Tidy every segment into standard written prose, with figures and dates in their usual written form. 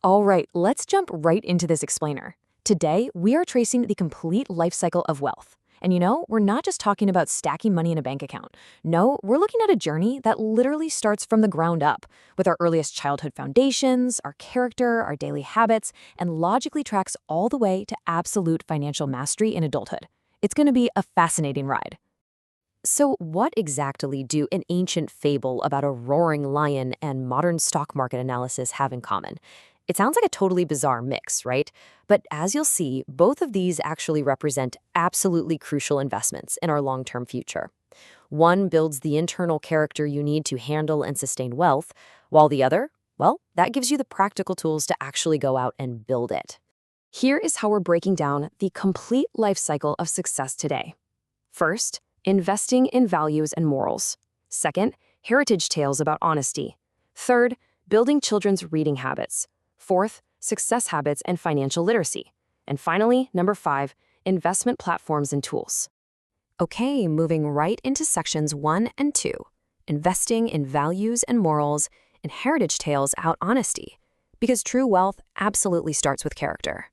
All right, let's jump right into this explainer. Today, we are tracing the complete life cycle of wealth. And we're not just talking about stacking money in a bank account. No, we're looking at a journey that literally starts from the ground up, with our earliest childhood foundations, our character, our daily habits, and logically tracks all the way to absolute financial mastery in adulthood. It's going to be a fascinating ride. So what exactly do an ancient fable about a roaring lion and modern stock market analysis have in common? It sounds like a totally bizarre mix, right? But as you'll see, both of these actually represent absolutely crucial investments in our long-term future. One builds the internal character you need to handle and sustain wealth, while the other, well, that gives you the practical tools to actually go out and build it. Here is how we're breaking down the complete life cycle of success today. First, investing in values and morals. Second, heritage tales about honesty. Third, building children's reading habits. Fourth, success habits and financial literacy. And finally, number 5, investment platforms and tools. Okay, moving right into sections 1 and 2, investing in values and morals, and heritage tales about honesty. Because true wealth absolutely starts with character.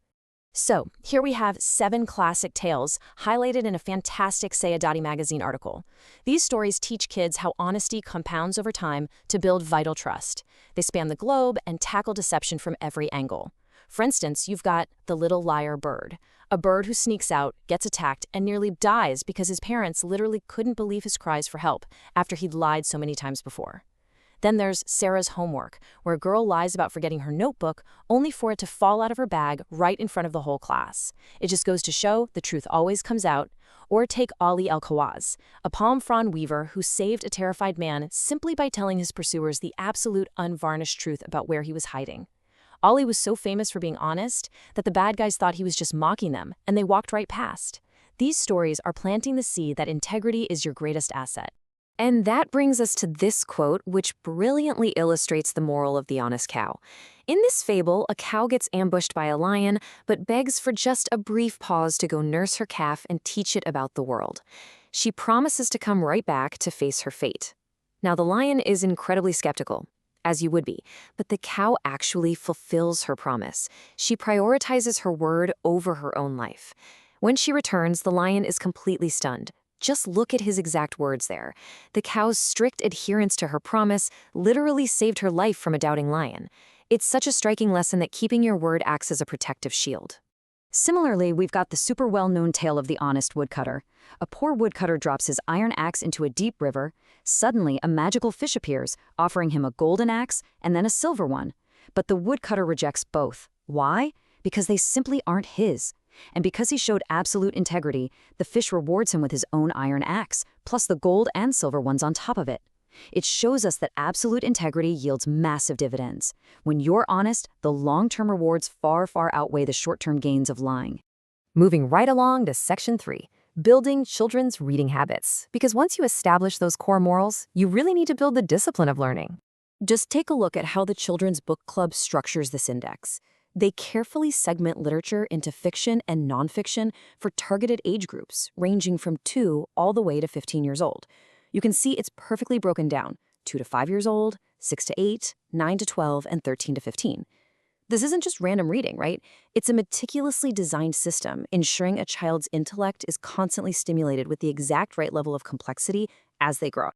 So, here we have 7 classic tales highlighted in a fantastic Sayadati magazine article. These stories teach kids how honesty compounds over time to build vital trust. They span the globe and tackle deception from every angle. For instance, you've got the little liar bird, a bird who sneaks out, gets attacked, and nearly dies because his parents literally couldn't believe his cries for help after he'd lied so many times before. Then there's Sarah's homework, where a girl lies about forgetting her notebook, only for it to fall out of her bag right in front of the whole class. It just goes to show the truth always comes out. Or take Ali El-Khawaz, a palm frond weaver who saved a terrified man simply by telling his pursuers the absolute unvarnished truth about where he was hiding. Ali was so famous for being honest that the bad guys thought he was just mocking them, and they walked right past. These stories are planting the seed that integrity is your greatest asset. And that brings us to this quote, which brilliantly illustrates the moral of the honest cow. In this fable, a cow gets ambushed by a lion, but begs for just a brief pause to go nurse her calf and teach it about the world. She promises to come right back to face her fate. Now, the lion is incredibly skeptical, as you would be, but the cow actually fulfills her promise. She prioritizes her word over her own life. When she returns, the lion is completely stunned. Just look at his exact words there. The cow's strict adherence to her promise literally saved her life from a doubting lion. It's such a striking lesson that keeping your word acts as a protective shield. Similarly, we've got the super well-known tale of the honest woodcutter. A poor woodcutter drops his iron axe into a deep river. Suddenly, a magical fish appears, offering him a golden axe and then a silver one. But the woodcutter rejects both. Why? Because they simply aren't his. And because he showed absolute integrity, the fish rewards him with his own iron axe, plus the gold and silver ones on top of it. It shows us that absolute integrity yields massive dividends. When you're honest, the long-term rewards far, far outweigh the short-term gains of lying. Moving right along to section 3, building children's reading habits. Because once you establish those core morals, you really need to build the discipline of learning. Just take a look at how the Children's Book Club structures this index. They carefully segment literature into fiction and nonfiction for targeted age groups, ranging from 2 all the way to 15 years old. You can see it's perfectly broken down: 2 to 5 years old, 6 to 8, 9 to 12, and 13 to 15. This isn't just random reading, right? It's a meticulously designed system, ensuring a child's intellect is constantly stimulated with the exact right level of complexity as they grow.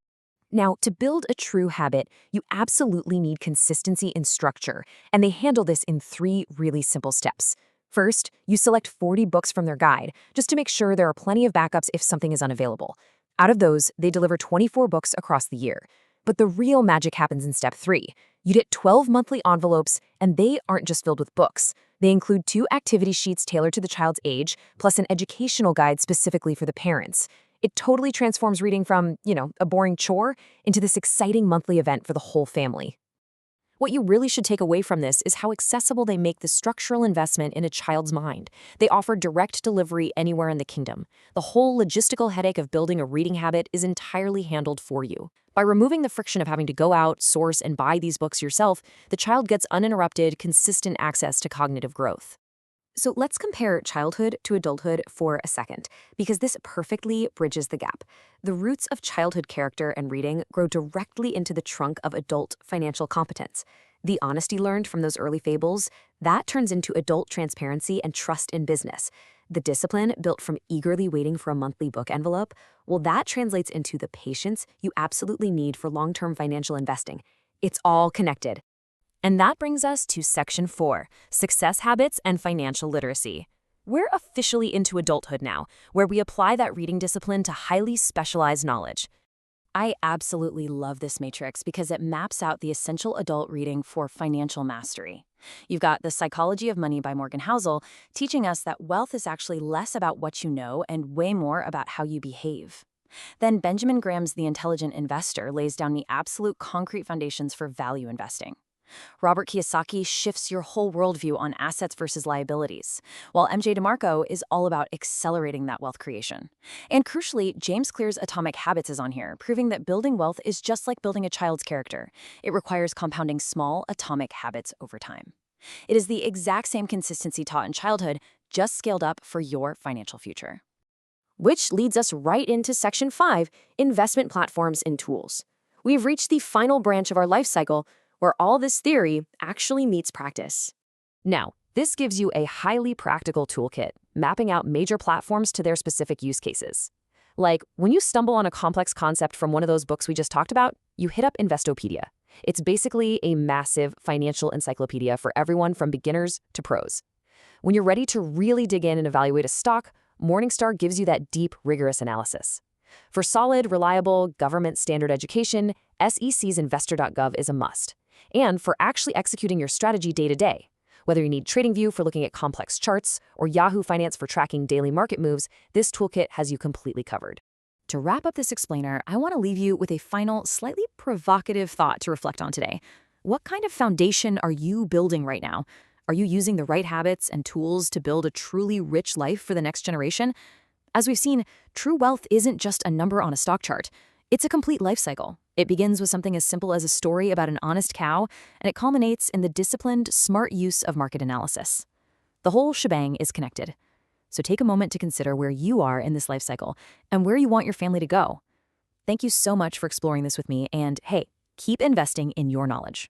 Now, to build a true habit, you absolutely need consistency and structure, and they handle this in 3 really simple steps. First, you select 40 books from their guide, just to make sure there are plenty of backups if something is unavailable. Out of those, they deliver 24 books across the year. But the real magic happens in step 3. You get 12 monthly envelopes, and they aren't just filled with books. They include 2 activity sheets tailored to the child's age, plus an educational guide specifically for the parents. It totally transforms reading from, a boring chore into this exciting monthly event for the whole family. What you really should take away from this is how accessible they make the structural investment in a child's mind. They offer direct delivery anywhere in the kingdom. The whole logistical headache of building a reading habit is entirely handled for you. By removing the friction of having to go out, source, and buy these books yourself, the child gets uninterrupted, consistent access to cognitive growth. So let's compare childhood to adulthood for a second, because this perfectly bridges the gap. The roots of childhood character and reading grow directly into the trunk of adult financial competence. The honesty learned from those early fables, that turns into adult transparency and trust in business. The discipline built from eagerly waiting for a monthly book envelope, well, that translates into the patience you absolutely need for long-term financial investing. It's all connected. And that brings us to Section 4, Success Habits and Financial Literacy. We're officially into adulthood now, where we apply that reading discipline to highly specialized knowledge. I absolutely love this matrix because it maps out the essential adult reading for financial mastery. You've got The Psychology of Money by Morgan Housel, teaching us that wealth is actually less about what you know and way more about how you behave. Then Benjamin Graham's The Intelligent Investor lays down the absolute concrete foundations for value investing. Robert Kiyosaki shifts your whole worldview on assets versus liabilities, while MJ DeMarco is all about accelerating that wealth creation. And crucially, James Clear's Atomic Habits is on here, proving that building wealth is just like building a child's character. It requires compounding small, atomic habits over time. It is the exact same consistency taught in childhood, just scaled up for your financial future. Which leads us right into Section 5, Investment Platforms and Tools. We've reached the final branch of our life cycle, where all this theory actually meets practice. Now, this gives you a highly practical toolkit, mapping out major platforms to their specific use cases. Like, when you stumble on a complex concept from one of those books we just talked about, you hit up Investopedia. It's basically a massive financial encyclopedia for everyone from beginners to pros. When you're ready to really dig in and evaluate a stock, Morningstar gives you that deep, rigorous analysis. For solid, reliable, government standard education, SEC's Investor.gov is a must. And for actually executing your strategy day to day, whether you need TradingView for looking at complex charts or Yahoo Finance for tracking daily market moves, this toolkit has you completely covered. To wrap up this explainer, I want to leave you with a final, slightly provocative thought to reflect on today. What kind of foundation are you building right now? Are you using the right habits and tools to build a truly rich life for the next generation? As we've seen, true wealth isn't just a number on a stock chart. It's a complete life cycle. It begins with something as simple as a story about an honest cow, and it culminates in the disciplined, smart use of market analysis. The whole shebang is connected. So take a moment to consider where you are in this life cycle and where you want your family to go. Thank you so much for exploring this with me, and hey, keep investing in your knowledge.